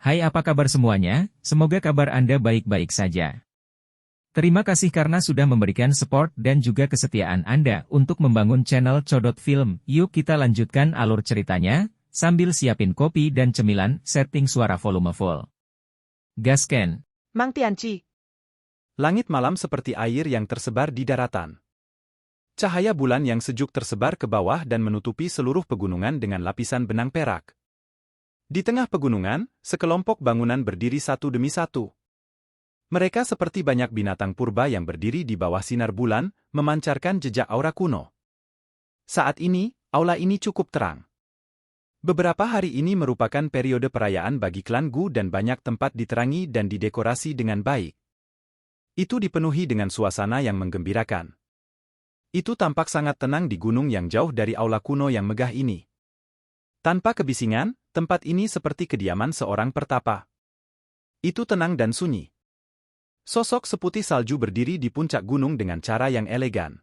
Hai, apa kabar semuanya? Semoga kabar Anda baik-baik saja. Terima kasih karena sudah memberikan support dan juga kesetiaan Anda untuk membangun channel Codot Film. Yuk kita lanjutkan alur ceritanya, sambil siapin kopi dan cemilan, setting suara volume full. Gasken. Mang Tianci. Langit malam seperti air yang tersebar di daratan. Cahaya bulan yang sejuk tersebar ke bawah dan menutupi seluruh pegunungan dengan lapisan benang perak. Di tengah pegunungan, sekelompok bangunan berdiri satu demi satu. Mereka seperti banyak binatang purba yang berdiri di bawah sinar bulan, memancarkan jejak aura kuno. Saat ini, aula ini cukup terang. Beberapa hari ini merupakan periode perayaan bagi klan Gu dan banyak tempat diterangi dan didekorasi dengan baik. Itu dipenuhi dengan suasana yang menggembirakan. Itu tampak sangat tenang di gunung yang jauh dari aula kuno yang megah ini. Tanpa kebisingan, tempat ini seperti kediaman seorang pertapa. Itu tenang dan sunyi. Sosok seputih salju berdiri di puncak gunung dengan cara yang elegan.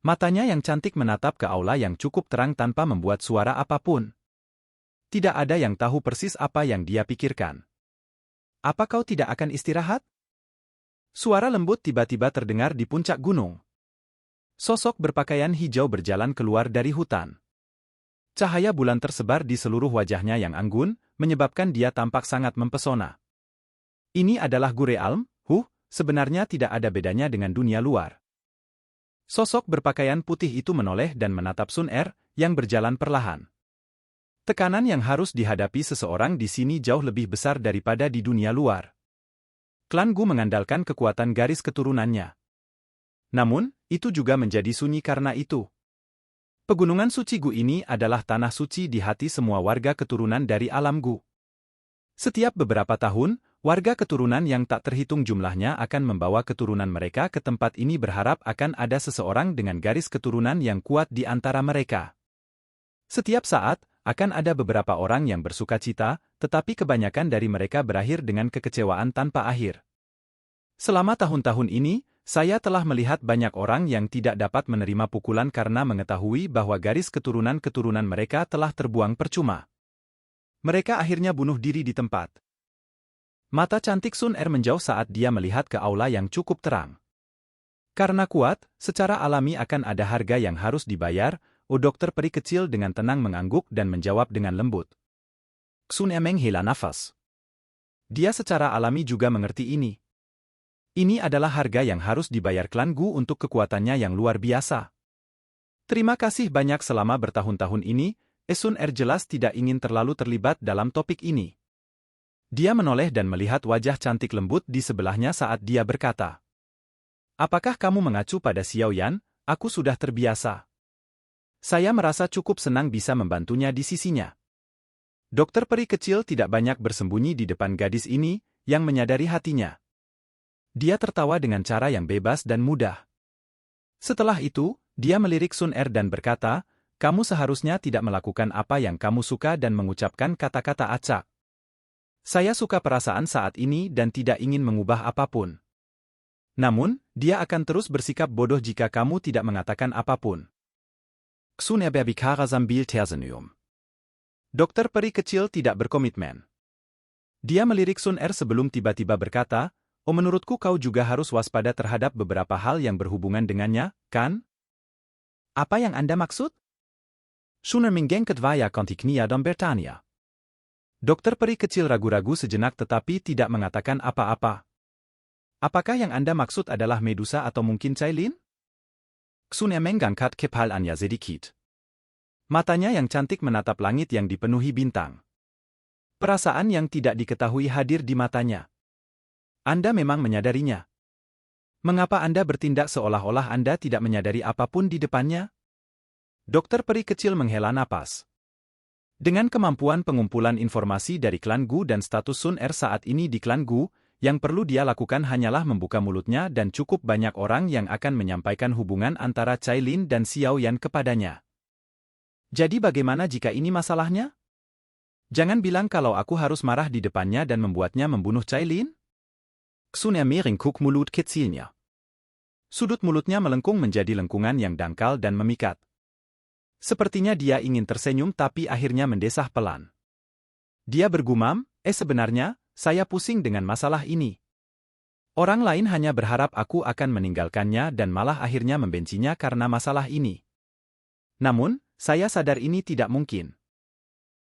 Matanya yang cantik menatap ke aula yang cukup terang tanpa membuat suara apapun. Tidak ada yang tahu persis apa yang dia pikirkan. Apa kau tidak akan istirahat? Suara lembut tiba-tiba terdengar di puncak gunung. Sosok berpakaian hijau berjalan keluar dari hutan. Cahaya bulan tersebar di seluruh wajahnya yang anggun, menyebabkan dia tampak sangat mempesona. Ini adalah Gu Realm. Sebenarnya tidak ada bedanya dengan dunia luar. Sosok berpakaian putih itu menoleh dan menatap Sun Er, yang berjalan perlahan. Tekanan yang harus dihadapi seseorang di sini jauh lebih besar daripada di dunia luar. Klan Gu mengandalkan kekuatan garis keturunannya. Namun, itu juga menjadi sunyi karena itu. Pegunungan suci Gu ini adalah tanah suci di hati semua warga keturunan dari alam Gu. Setiap beberapa tahun, warga keturunan yang tak terhitung jumlahnya akan membawa keturunan mereka ke tempat ini berharap akan ada seseorang dengan garis keturunan yang kuat di antara mereka. Setiap saat, akan ada beberapa orang yang bersukacita, tetapi kebanyakan dari mereka berakhir dengan kekecewaan tanpa akhir. Selama tahun-tahun ini, saya telah melihat banyak orang yang tidak dapat menerima pukulan karena mengetahui bahwa garis keturunan-keturunan mereka telah terbuang percuma. Mereka akhirnya bunuh diri di tempat. Mata cantik Sun Er menjauh saat dia melihat ke aula yang cukup terang. Karena kuat, secara alami akan ada harga yang harus dibayar. Dokter peri kecil dengan tenang mengangguk dan menjawab dengan lembut. Sun Er menghela nafas. Dia secara alami juga mengerti ini. Ini adalah harga yang harus dibayar klan Gu untuk kekuatannya yang luar biasa. Terima kasih banyak selama bertahun-tahun ini. Sun Er jelas tidak ingin terlalu terlibat dalam topik ini. Dia menoleh dan melihat wajah cantik lembut di sebelahnya saat dia berkata, "Apakah kamu mengacu pada Xiao Yan? Aku sudah terbiasa. Saya merasa cukup senang bisa membantunya di sisinya." Dokter peri kecil tidak banyak bersembunyi di depan gadis ini, yang menyadari hatinya. Dia tertawa dengan cara yang bebas dan mudah. Setelah itu, dia melirik Sun Er dan berkata, "Kamu seharusnya tidak melakukan apa yang kamu suka dan mengucapkan kata-kata acak. Saya suka perasaan saat ini dan tidak ingin mengubah apapun. Namun, dia akan terus bersikap bodoh jika kamu tidak mengatakan apapun." Sun Er berbicara sambil tersenyum. Dokter peri kecil tidak berkomitmen. Dia melirik Sun Er sebelum tiba-tiba berkata, "Oh, menurutku kau juga harus waspada terhadap beberapa hal yang berhubungan dengannya, kan?" "Apa yang Anda maksud?" Sun Er menggengket wajah kontiknya dan bertanya. Dokter peri kecil ragu-ragu sejenak tetapi tidak mengatakan apa-apa. "Apakah yang Anda maksud adalah Medusa atau mungkin Cailin?" Sun Er mengangkat kepalanya sedikit. Matanya yang cantik menatap langit yang dipenuhi bintang. Perasaan yang tidak diketahui hadir di matanya. "Anda memang menyadarinya. Mengapa Anda bertindak seolah-olah Anda tidak menyadari apapun di depannya?" Dokter peri kecil menghela napas. Dengan kemampuan pengumpulan informasi dari klan Gu dan status Sun Er saat ini di klan Gu, yang perlu dia lakukan hanyalah membuka mulutnya dan cukup banyak orang yang akan menyampaikan hubungan antara Cailin dan Xiao Yan kepadanya. Jadi bagaimana jika ini masalahnya? Jangan bilang kalau aku harus marah di depannya dan membuatnya membunuh Cailin? Sun Er meringkuk mulut kecilnya. Sudut mulutnya melengkung menjadi lengkungan yang dangkal dan memikat. Sepertinya dia ingin tersenyum tapi akhirnya mendesah pelan. Dia bergumam, Sebenarnya, saya pusing dengan masalah ini. Orang lain hanya berharap aku akan meninggalkannya dan malah akhirnya membencinya karena masalah ini. Namun, saya sadar ini tidak mungkin.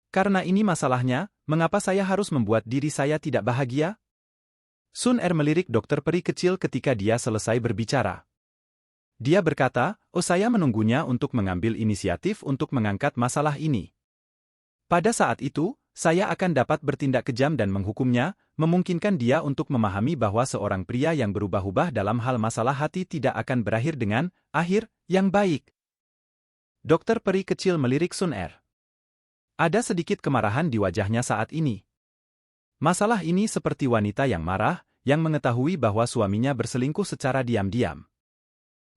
Karena ini masalahnya, mengapa saya harus membuat diri saya tidak bahagia? Sun Er melirik dokter peri kecil ketika dia selesai berbicara. Dia berkata, saya menunggunya untuk mengambil inisiatif untuk mengangkat masalah ini. Pada saat itu, saya akan dapat bertindak kejam dan menghukumnya, memungkinkan dia untuk memahami bahwa seorang pria yang berubah-ubah dalam hal masalah hati tidak akan berakhir dengan akhir yang baik. Dokter peri kecil melirik Sun Er. Ada sedikit kemarahan di wajahnya saat ini. Masalah ini seperti wanita yang marah, yang mengetahui bahwa suaminya berselingkuh secara diam-diam.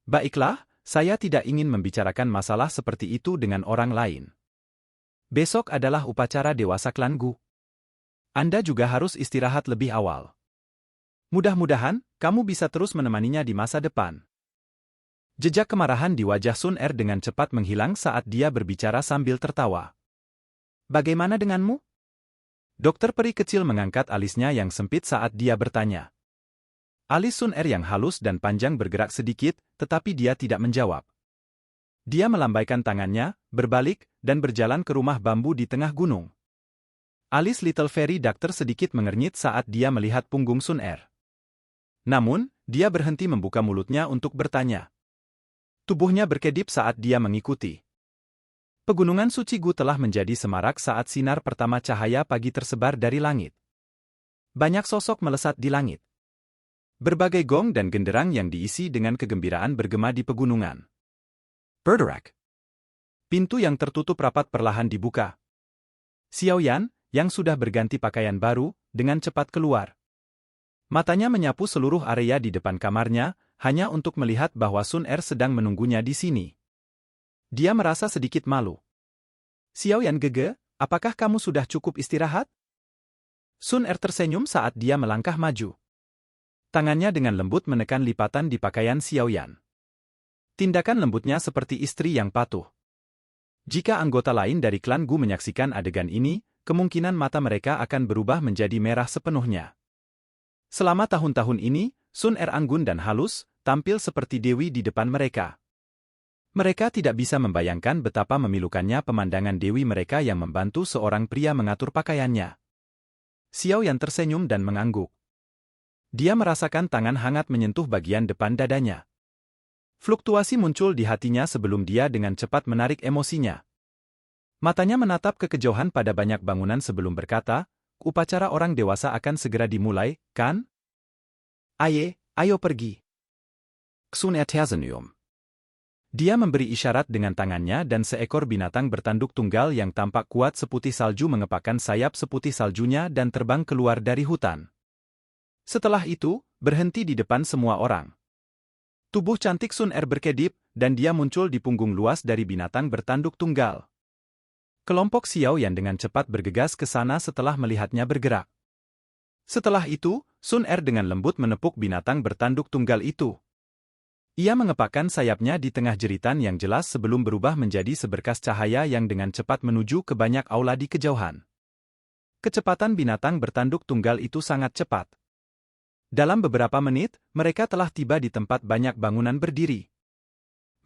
Baiklah, saya tidak ingin membicarakan masalah seperti itu dengan orang lain. Besok adalah upacara dewasa klan Gu. Anda juga harus istirahat lebih awal. Mudah-mudahan, kamu bisa terus menemaninya di masa depan. Jejak kemarahan di wajah Sun Er dengan cepat menghilang saat dia berbicara sambil tertawa. Bagaimana denganmu? Dokter peri kecil mengangkat alisnya yang sempit saat dia bertanya. Alis Sun Er yang halus dan panjang bergerak sedikit, tetapi dia tidak menjawab. Dia melambaikan tangannya, berbalik, dan berjalan ke rumah bambu di tengah gunung. Alis Little Fairy Doctor sedikit mengernyit saat dia melihat punggung Sun Er. Namun, dia berhenti membuka mulutnya untuk bertanya. Tubuhnya berkedip saat dia mengikuti. Pegunungan suci Gu telah menjadi semarak saat sinar pertama cahaya pagi tersebar dari langit. Banyak sosok melesat di langit. Berbagai gong dan genderang yang diisi dengan kegembiraan bergema di pegunungan. Berderak. Pintu yang tertutup rapat perlahan dibuka. Xiao Yan, yang sudah berganti pakaian baru, dengan cepat keluar. Matanya menyapu seluruh area di depan kamarnya, hanya untuk melihat bahwa Sun Er sedang menunggunya di sini. Dia merasa sedikit malu. Xiao Yan Gege, apakah kamu sudah cukup istirahat? Sun Er tersenyum saat dia melangkah maju. Tangannya dengan lembut menekan lipatan di pakaian Xiao Yan. Tindakan lembutnya seperti istri yang patuh. Jika anggota lain dari klan Gu menyaksikan adegan ini, kemungkinan mata mereka akan berubah menjadi merah sepenuhnya. Selama tahun-tahun ini, Sun Er anggun dan halus, tampil seperti dewi di depan mereka. Mereka tidak bisa membayangkan betapa memilukannya pemandangan dewi mereka yang membantu seorang pria mengatur pakaiannya. Xiao Yan tersenyum dan mengangguk. Dia merasakan tangan hangat menyentuh bagian depan dadanya. Fluktuasi muncul di hatinya sebelum dia dengan cepat menarik emosinya. Matanya menatap ke kejauhan pada banyak bangunan sebelum berkata, upacara orang dewasa akan segera dimulai, kan? Ayo pergi. Sun Er tersenyum. Dia memberi isyarat dengan tangannya dan seekor binatang bertanduk tunggal yang tampak kuat seputih salju mengepakkan sayap seputih saljunya dan terbang keluar dari hutan. Setelah itu, berhenti di depan semua orang. Tubuh cantik Sun Er berkedip, dan dia muncul di punggung luas dari binatang bertanduk tunggal. Kelompok Xiao Yan dengan cepat bergegas ke sana setelah melihatnya bergerak. Setelah itu, Sun Er dengan lembut menepuk binatang bertanduk tunggal itu. Ia mengepakkan sayapnya di tengah jeritan yang jelas sebelum berubah menjadi seberkas cahaya yang dengan cepat menuju ke banyak aula di kejauhan. Kecepatan binatang bertanduk tunggal itu sangat cepat. Dalam beberapa menit, mereka telah tiba di tempat banyak bangunan berdiri.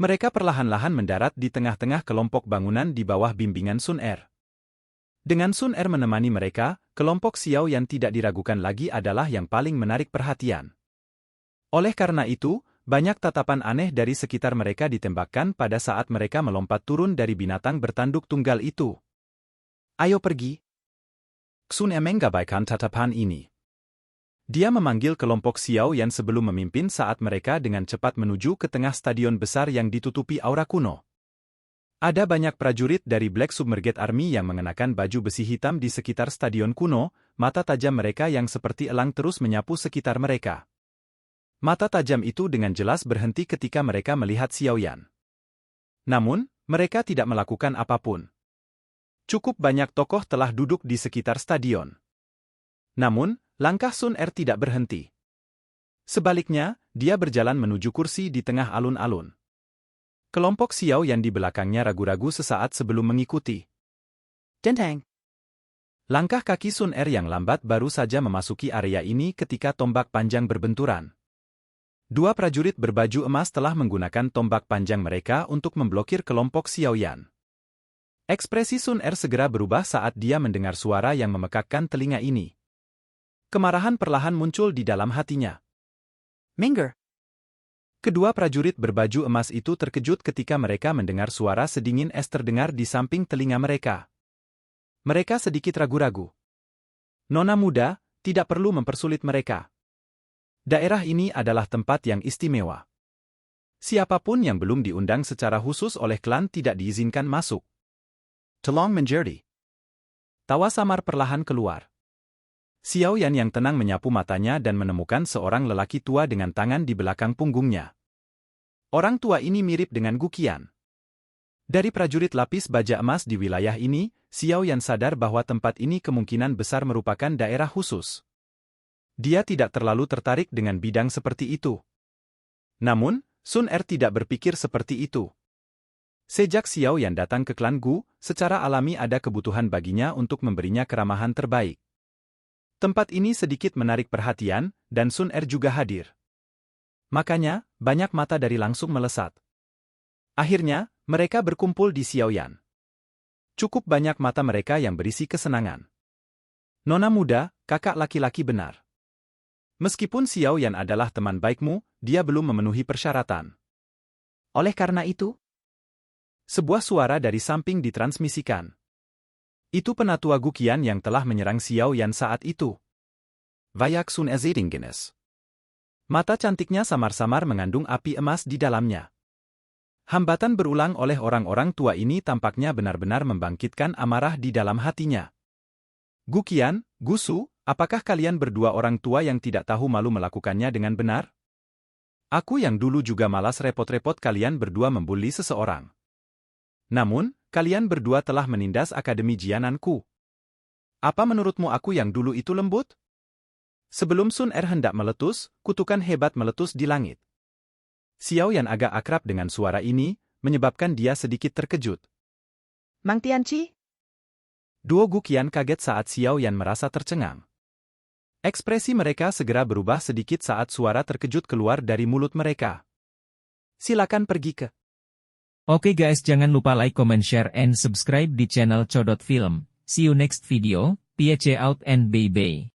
Mereka perlahan-lahan mendarat di tengah-tengah kelompok bangunan di bawah bimbingan Sun Er. Dengan Sun Er menemani mereka, kelompok Xiao yang tidak diragukan lagi adalah yang paling menarik perhatian. Oleh karena itu, banyak tatapan aneh dari sekitar mereka ditembakkan pada saat mereka melompat turun dari binatang bertanduk tunggal itu. Ayo pergi. Sun Er menggabaikan tatapan ini. Dia memanggil kelompok Xiao Yan sebelum memimpin saat mereka dengan cepat menuju ke tengah stadion besar yang ditutupi aura kuno. Ada banyak prajurit dari Black Submerged Army yang mengenakan baju besi hitam di sekitar stadion kuno, mata tajam mereka yang seperti elang terus menyapu sekitar mereka. Mata tajam itu dengan jelas berhenti ketika mereka melihat Xiao Yan. Namun, mereka tidak melakukan apapun. Cukup banyak tokoh telah duduk di sekitar stadion. Namun, langkah Sun Er tidak berhenti. Sebaliknya, dia berjalan menuju kursi di tengah alun-alun. Kelompok Xiao yang di belakangnya ragu-ragu sesaat sebelum mengikuti. Denteng. Langkah kaki Sun Er yang lambat baru saja memasuki area ini ketika tombak panjang berbenturan. Dua prajurit berbaju emas telah menggunakan tombak panjang mereka untuk memblokir kelompok Xiaoyan. Ekspresi Sun Er segera berubah saat dia mendengar suara yang memekakkan telinga ini. Kemarahan perlahan muncul di dalam hatinya. Minggir! Kedua prajurit berbaju emas itu terkejut ketika mereka mendengar suara sedingin es terdengar di samping telinga mereka. Mereka sedikit ragu-ragu. Nona muda, tidak perlu mempersulit mereka. Daerah ini adalah tempat yang istimewa. Siapapun yang belum diundang secara khusus oleh klan tidak diizinkan masuk. Tolong menjadi. Tawa samar perlahan keluar. Xiaoyan yang tenang menyapu matanya dan menemukan seorang lelaki tua dengan tangan di belakang punggungnya. Orang tua ini mirip dengan Guqian. Dari prajurit lapis baja emas di wilayah ini, Xiaoyan sadar bahwa tempat ini kemungkinan besar merupakan daerah khusus. Dia tidak terlalu tertarik dengan bidang seperti itu. Namun, Sun Er tidak berpikir seperti itu. Sejak Xiaoyan datang ke klan Gu, secara alami ada kebutuhan baginya untuk memberinya keramahan terbaik. Tempat ini sedikit menarik perhatian, dan Sun Er juga hadir. Makanya, banyak mata dari langsung melesat. Akhirnya, mereka berkumpul di Xiaoyan. Cukup banyak mata mereka yang berisi kesenangan. Nona muda, kakak laki-laki benar. Meskipun Xiaoyan adalah teman baikmu, dia belum memenuhi persyaratan. Oleh karena itu, sebuah suara dari samping ditransmisikan. Itu penatua Guqian yang telah menyerang Xiaoyan saat itu. Vayak Sun Ezidingenes. Mata cantiknya samar-samar mengandung api emas di dalamnya. Hambatan berulang oleh orang-orang tua ini tampaknya benar-benar membangkitkan amarah di dalam hatinya. Guqian, Gusu, apakah kalian berdua orang tua yang tidak tahu malu melakukannya dengan benar? Aku yang dulu juga malas repot-repot kalian berdua membuli seseorang. Namun, kalian berdua telah menindas Akademi Jiananku. Apa menurutmu aku yang dulu itu lembut? Sebelum Sun Er hendak meletus, kutukan hebat meletus di langit. Xiaoyan agak akrab dengan suara ini, menyebabkan dia sedikit terkejut. Mang Tianqi? Duo Guqian kaget saat Xiaoyan merasa tercengang. Ekspresi mereka segera berubah sedikit saat suara terkejut keluar dari mulut mereka. Silakan pergi ke. Oke guys, jangan lupa like, comment, share, and subscribe di channel Codot Film. See you next video, peace out and bye-bye.